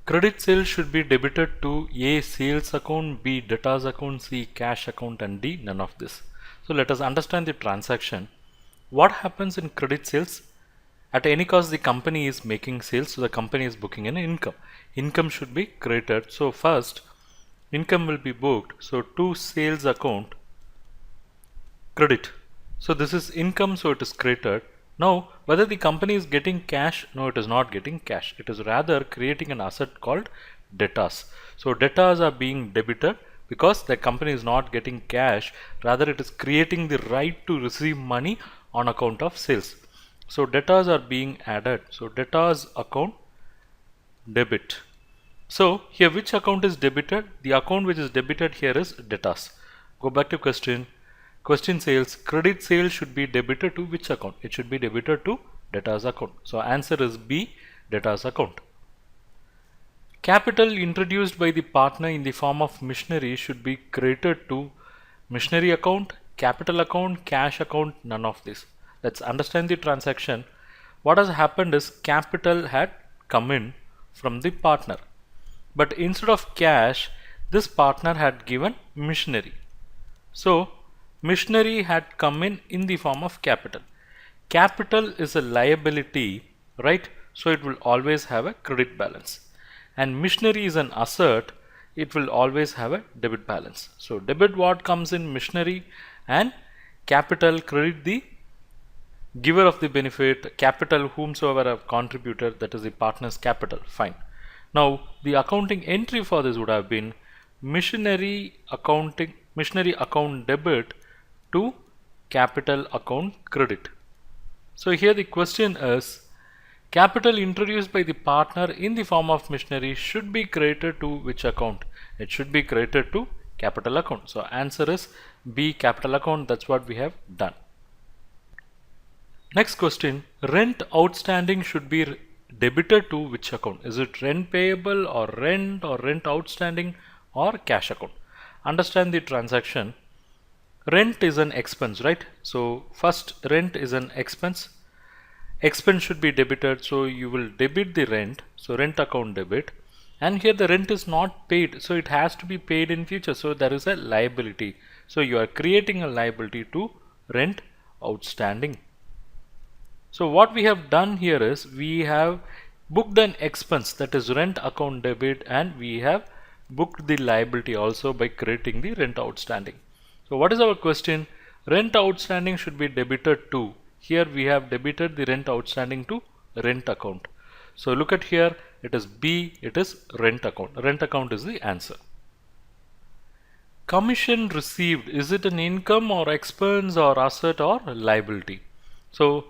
Credit sales should be debited to A, sales account, B, debtors account, C, cash account, and D, none of this. So let us understand the transaction. What happens in credit sales? At any cost the company is making sales, so the company is booking an income. Income should be credited. So first income will be booked. So to sales account credit. So this is income, so it is credited. Now whether the company is getting cash, no, it is not getting cash. It is rather creating an asset called debtors. So debtors are being debited because the company is not getting cash, rather it is creating the right to receive money on account of sales. So debtors are being added. So debtors account debit. So here which account is debited? The account which is debited here is debtors. Go back to question. Question says credit sales should be debited to which account? It should be debited to debtors account. So answer is B, debtors account. Capital introduced by the partner in the form of machinery should be credited to machinery account, capital account, cash account, none of this. Let's understand the transaction. What has happened is capital had come in from the partner, but instead of cash this partner had given machinery. So machinery had come in the form of capital. Capital is a liability, right? So it will always have a credit balance, and machinery is an asset, it will always have a debit balance. So debit what comes in machinery, and capital credit the giver of the benefit, capital whomsoever have contributed, that is the partner's capital. Fine. Now the accounting entry for this would have been machinery account debit to capital account credit. So here the question is, capital introduced by the partner in the form of machinery should be credited to which account? It should be credited to capital account. So answer is B, capital account. That's what we have done. Next question, rent outstanding should be debited to which account? Is it rent payable or rent outstanding or cash account? Understand the transaction. Rent is an expense, right? So first rent is an expense. Expense should be debited, so you will debit the rent. So rent account debit, and here the rent is not paid, so it has to be paid in future. So there is a liability. So you are creating a liability to rent outstanding. So what we have done here is we have booked an expense, that is rent account debit, and we have booked the liability also by creating the rent outstanding. So what is our question? Rent outstanding should be debited to. Here we have debited the rent outstanding to rent account. So look at here, it is B, it is rent account. Rent account is the answer. Commission received, is it an income or expense or asset or liability? So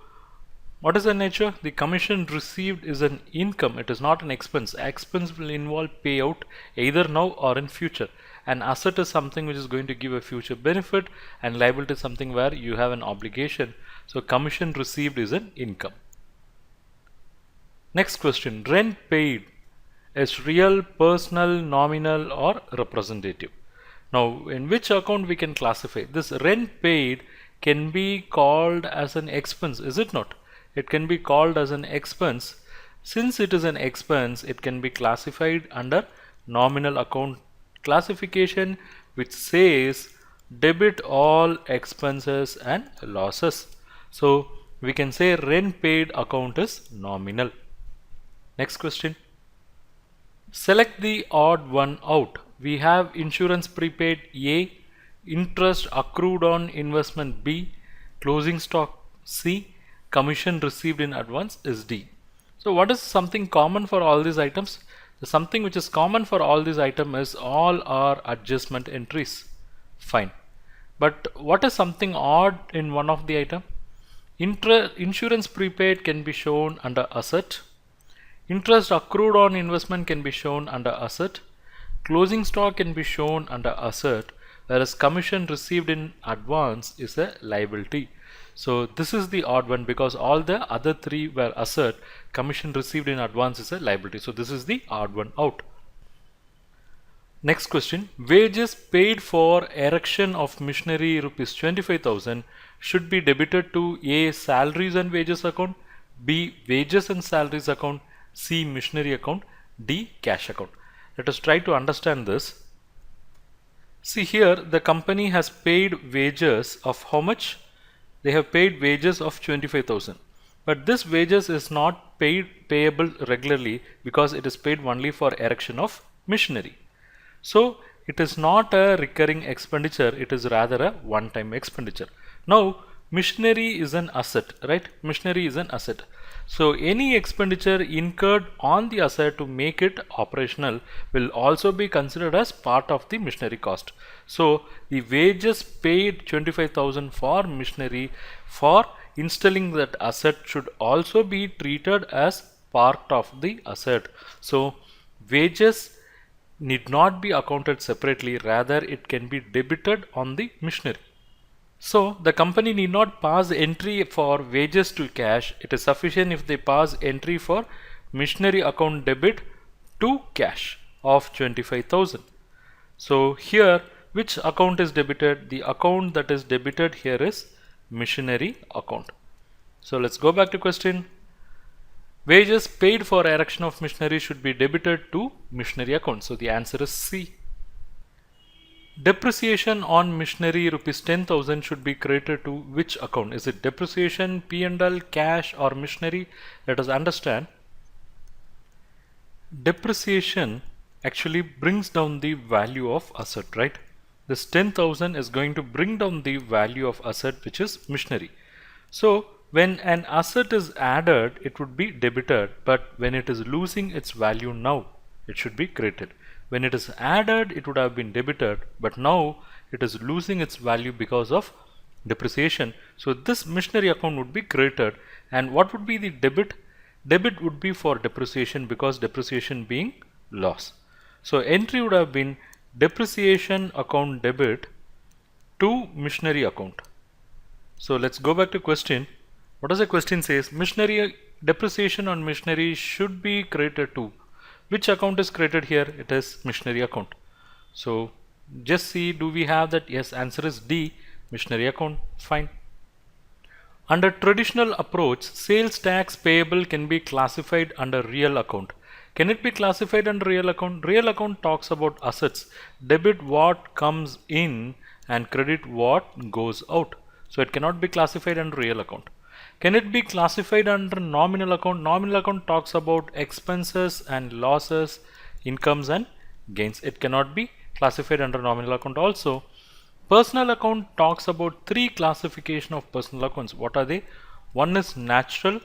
what is the nature? The commission received is an income, it is not an expense. Expense will involve payout either now or in future. An asset is something which is going to give a future benefit, and liability is something where you have an obligation. So commission received is an income. Next question, rent paid is real, personal, nominal or representative? Now in which account we can classify? This rent paid can be called as an expense, is it not? It can be called as an expense. Since it is an expense, it can be classified under nominal account classification, which says debit all expenses and losses. So we can say rent paid account is nominal. Next question. Select the odd one out. We have insurance prepaid A, interest accrued on investment B, closing stock C, commission received in advance is D. So what is something common for all these items? Something which is common for all these items is all are adjustment entries. Fine. But what is something odd in one of the item? Insurance prepaid can be shown under asset. Interest accrued on investment can be shown under asset. Closing stock can be shown under asset, whereas commission received in advance is a liability. So this is the odd one because all the other three were asset, commission received in advance is a liability. So this is the odd one out. Next question, wages paid for erection of machinery rupees 25,000 should be debited to A, salaries and wages account, B, wages and salaries account, C, machinery account, D. Cash account. Let us try to understand this. See here, the company has paid wages of how much? They have paid wages of 25,000. But this wages is not payable regularly because it is paid only for erection of machinery. So it is not a recurring expenditure, it is rather a one-time expenditure. Now machinery is an asset, right? Machinery is an asset. So any expenditure incurred on the asset to make it operational will also be considered as part of the machinery cost. So the wages paid 25,000 for machinery for installing that asset should also be treated as part of the asset. So wages need not be accounted separately, rather it can be debited on the machinery. So the company need not pass entry for wages to cash. It is sufficient if they pass entry for machinery account debit to cash of 25,000. So here which account is debited? The account that is debited here is machinery account. So let's go back to question. Wages paid for erection of machinery should be debited to machinery account. So the answer is C. Depreciation on machinery rupees 10,000 should be credited to which account? Is it depreciation, P&L, cash or machinery? Let us understand. Depreciation actually brings down the value of asset, right? This 10,000 is going to bring down the value of asset, which is machinery. So when an asset is added, it would be debited, but when it is losing its value now, it should be credited. When it is added, it would have been debited, but now it is losing its value because of depreciation. So this machinery account would be credited. And what would be the debit? Debit would be for depreciation because depreciation being loss. So entry would have been depreciation account debit to machinery account. So let's go back to question. What does the question says? Machinery depreciation on machinery should be credited to. Which account is credited here? It is machinery account. So just see, do we have that? Yes, answer is D, machinery account. Fine. Under traditional approach, sales tax payable can be classified under real account. Can it be classified under real account? Real account talks about assets. Debit what comes in and credit what goes out. So it cannot be classified under real account. Can it be classified under nominal account? Nominal account talks about expenses and losses, incomes and gains. It cannot be classified under nominal account also. Personal account talks about three classification of personal accounts. What are they? One is natural,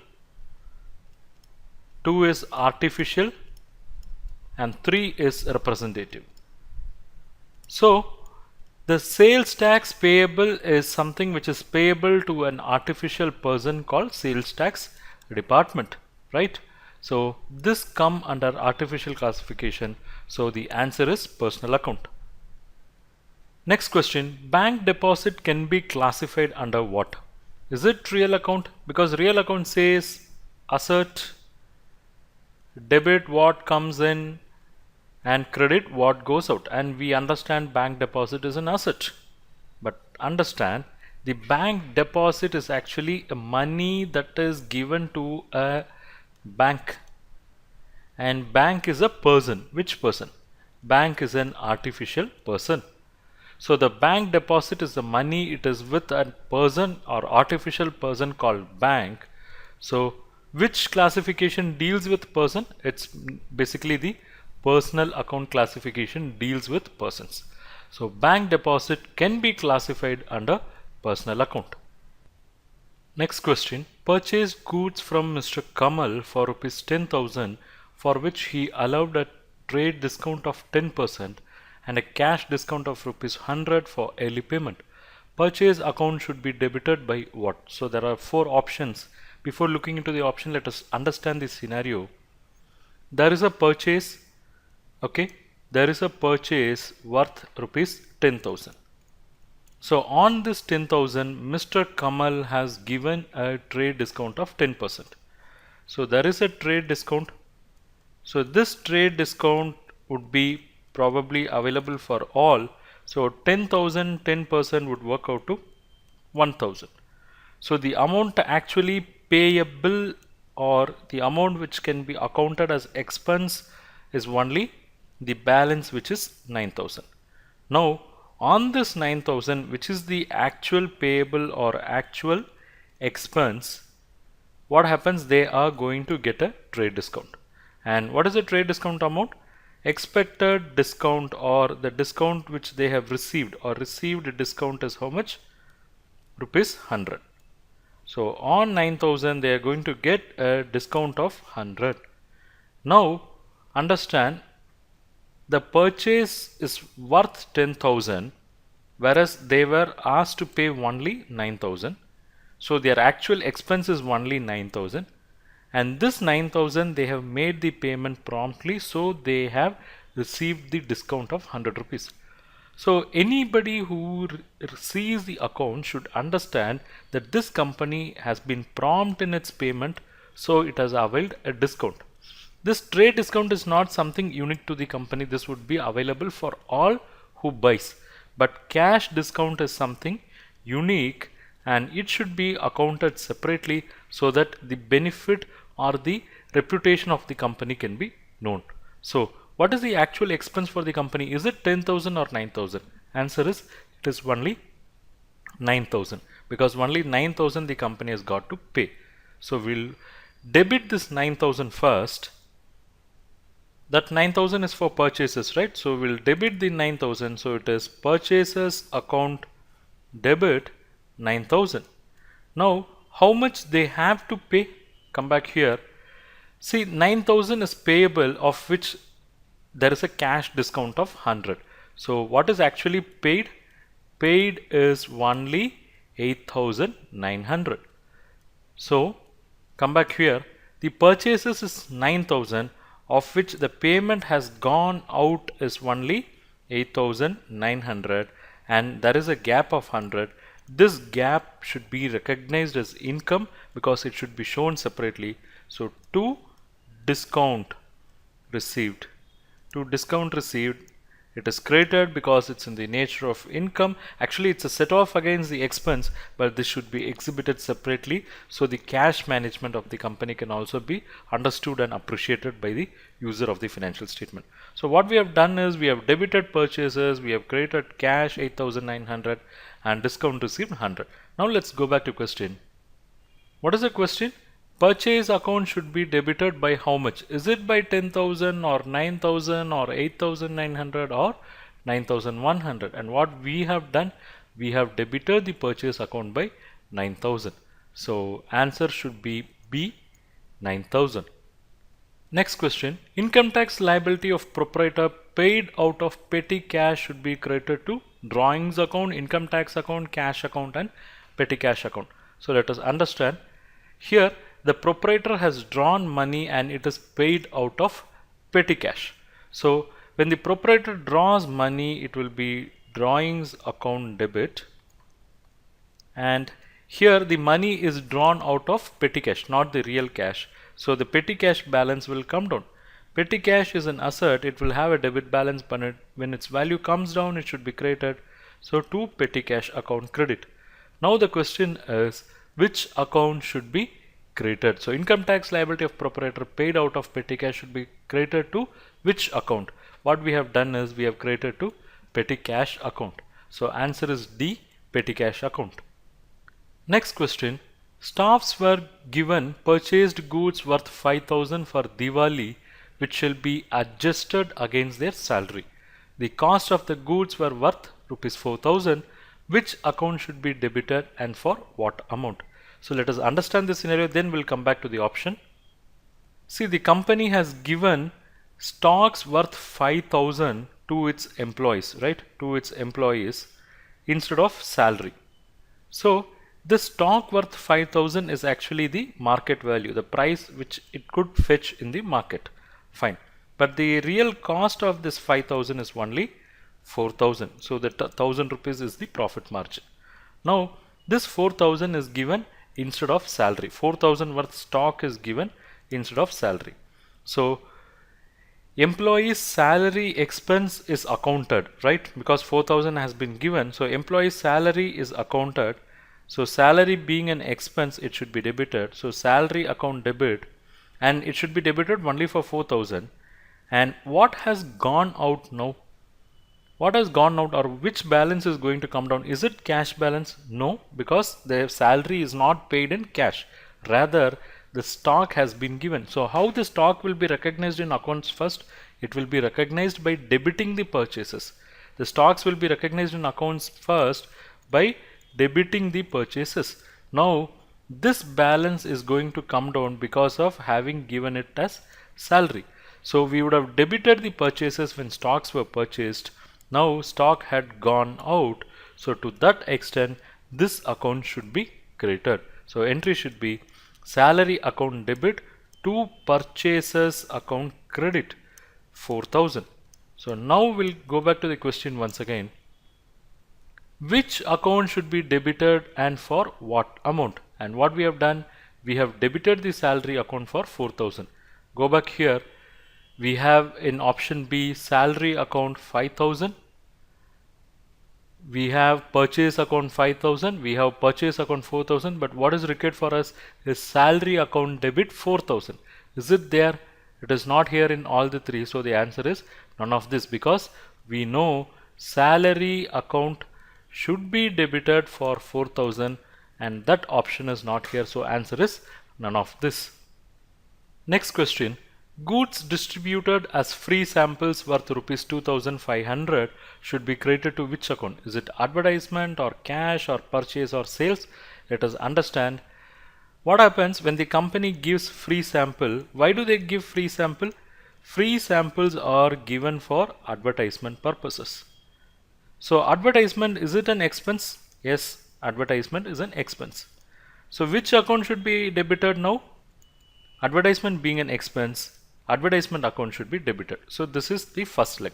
two is artificial, and three is representative. So the sales tax payable is something which is payable to an artificial person called sales tax department, right? So this come under artificial classification. So the answer is personal account. Next question, bank deposit can be classified under what? Is it real account? Because real account says asset, debit what comes in, and credit what goes out, and we understand bank deposit is an asset. But understand, the bank deposit is actually a money that is given to a bank, and bank is a person. Which person? Bank is an artificial person. So the bank deposit is the money, it is with a person or artificial person called bank. So which classification deals with person? It's basically the personal account classification deals with persons. So bank deposit can be classified under personal account. Next question, purchased goods from Mr. Kamal for rupees 10,000 for which he allowed a trade discount of 10% and a cash discount of rupees 100 for early payment. Purchase account should be debited by what? So there are four options. Before looking into the option, let us understand the scenario. There is a purchase, okay, there is a purchase worth rupees 10,000. So on this 10,000, Mr. Kamal has given a trade discount of 10%. So there is a trade discount. So this trade discount would be probably available for all. So 10,000, 10% would work out to 1,000. So the amount actually payable or the amount which can be accounted as expense is only the balance, which is 9,000. Now on this 9,000, which is the actual payable or actual expense, what happens? They are going to get a trade discount. And what is the trade discount amount? Expected discount, or the discount which they have received, or received discount, is how much? Rupees 100. So on 9,000 they are going to get a discount of 100. Now understand, the purchase is worth 10,000, whereas they were asked to pay only 9,000. So their actual expense is only 9,000, and this 9,000 they have made the payment promptly, so they have received the discount of 100 rupees. So anybody who sees the account should understand that this company has been prompt in its payment, so it has availed a discount. This trade discount is not something unique to the company. This would be available for all who buys, but cash discount is something unique, and it should be accounted separately so that the benefit or the reputation of the company can be known. So what is the actual expense for the company? Is it 10,000 or 9,000? Answer is, it is only 9,000, because only 9,000 the company has got to pay. So we'll debit this 9,000 first. That 9,000 is for purchases, right? So we'll debit the 9,000. So it is purchases account debit 9,000. Now how much they have to pay? Come back here. See, 9,000 is payable, of which there is a cash discount of 100. So what is actually paid? Paid is only 8,900. So come back here. The purchases is 9,000, of which the payment has gone out is only 8,900, and there is a gap of 100. This gap should be recognized as income because it should be shown separately. So to discount received, it is credited because it's in the nature of income. Actually it's a set off against the expense, but this should be exhibited separately, so the cash management of the company can also be understood and appreciated by the user of the financial statement. So what we have done is, we have debited purchases, we have credited cash 8,900, and discount received 100. Now let's go back to question. What is the question? Purchase account should be debited by how much? Is it by 10,000 or 9,000 or 8,900 or 9,100? And what we have done, we have debited the purchase account by 9,000. So answer should be B, 9,000. Next question. Income tax liability of proprietor paid out of petty cash should be credited to drawings account, income tax account, cash account, and petty cash account. So let us understand. Here the proprietor has drawn money and it is paid out of petty cash. So when the proprietor draws money, it will be drawings account debit, and here the money is drawn out of petty cash, not the real cash. So the petty cash balance will come down. Petty cash is an asset, it will have a debit balance, but when its value comes down, it should be credited. So to petty cash account credit. Now the question is, which account should be credited? So income tax liability of proprietor paid out of petty cash should be credited to which account? What we have done is, we have credited to petty cash account. So answer is D, petty cash account. Next question. Staffs were given purchased goods worth 5,000 for Diwali, which shall be adjusted against their salary. The cost of the goods were worth rupees 4,000. Which account should be debited and for what amount? So let us understand this scenario, then we'll come back to the option. See, the company has given stocks worth 5,000 to its employees, right? To its employees instead of salary. So this stock worth 5,000 is actually the market value, the price which it could fetch in the market. Fine. But the real cost of this 5,000 is only 4,000. So the 1,000 rupees is the profit margin. Now this 4,000 is given instead of salary. 4,000 worth stock is given instead of salary. So employee's salary expense is accounted, right? Because 4,000 has been given, so employee's salary is accounted. So salary being an expense, it should be debited. So salary account debit, and it should be debited only for 4,000. And what has gone out now? What has gone out, or which balance is going to come down? Is it cash balance? No, because their salary is not paid in cash. Rather, the stock has been given. So how the stock will be recognized in accounts first? It will be recognized by debiting the purchases. The stocks will be recognized in accounts first by debiting the purchases. Now, this balance is going to come down because of having given it as salary. So we would have debited the purchases when stocks were purchased. Now stock had gone out, so to that extent this account should be credited. So entry should be salary account debit to purchases account credit 4,000. So now we'll go back to the question once again. Which account should be debited and for what amount? And what we have done, we have debited the salary account for 4,000. Go back here. We have in option B salary account 5,000. We have purchase account 5,000. We have purchase account 4,000. But what is required for us is salary account debit 4,000. Is it there? It is not here in all the three. So the answer is none of this, because we know salary account should be debited for 4,000 and that option is not here. So answer is none of this. Next question. Goods distributed as free samples worth rupees 2,500 should be credited to which account? Is it advertisement or cash or purchase or sales? Let us understand. What happens when the company gives free sample? Why do they give free sample? Free samples are given for advertisement purposes. So advertisement, is it an expense? Yes, advertisement is an expense. So which account should be debited now? Advertisement being an expense, advertisement account should be debited. So this is the first leg.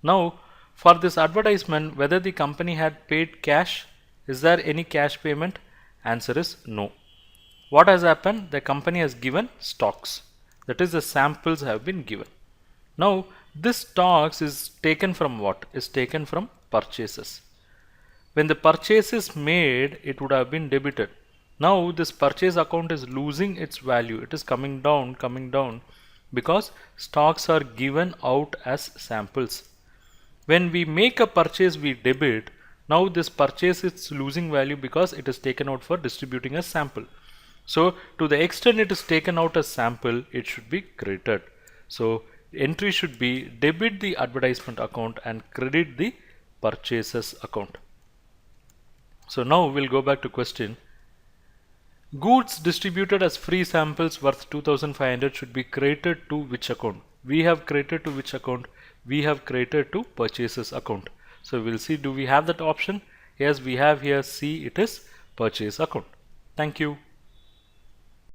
Now for this advertisement, whether the company had paid cash, is there any cash payment? Answer is no. What has happened? The company has given stocks. That is, the samples have been given. Now this stocks is taken from what? Is taken from purchases. When the purchase is made, it would have been debited. Now this purchase account is losing its value. It is coming down because stocks are given out as samples. When we make a purchase, we debit. Now this purchase is losing value because it is taken out for distributing a sample. So to the extent it is taken out as sample, it should be credited. So entry should be debit the advertisement account and credit the purchases account. So now we'll go back to question. Goods distributed as free samples worth 2,500 should be credited to which account? We have credited to which account? We have credited to purchases account. So we'll see, do we have that option? Yes, we have here. C, it is purchase account. Thank you.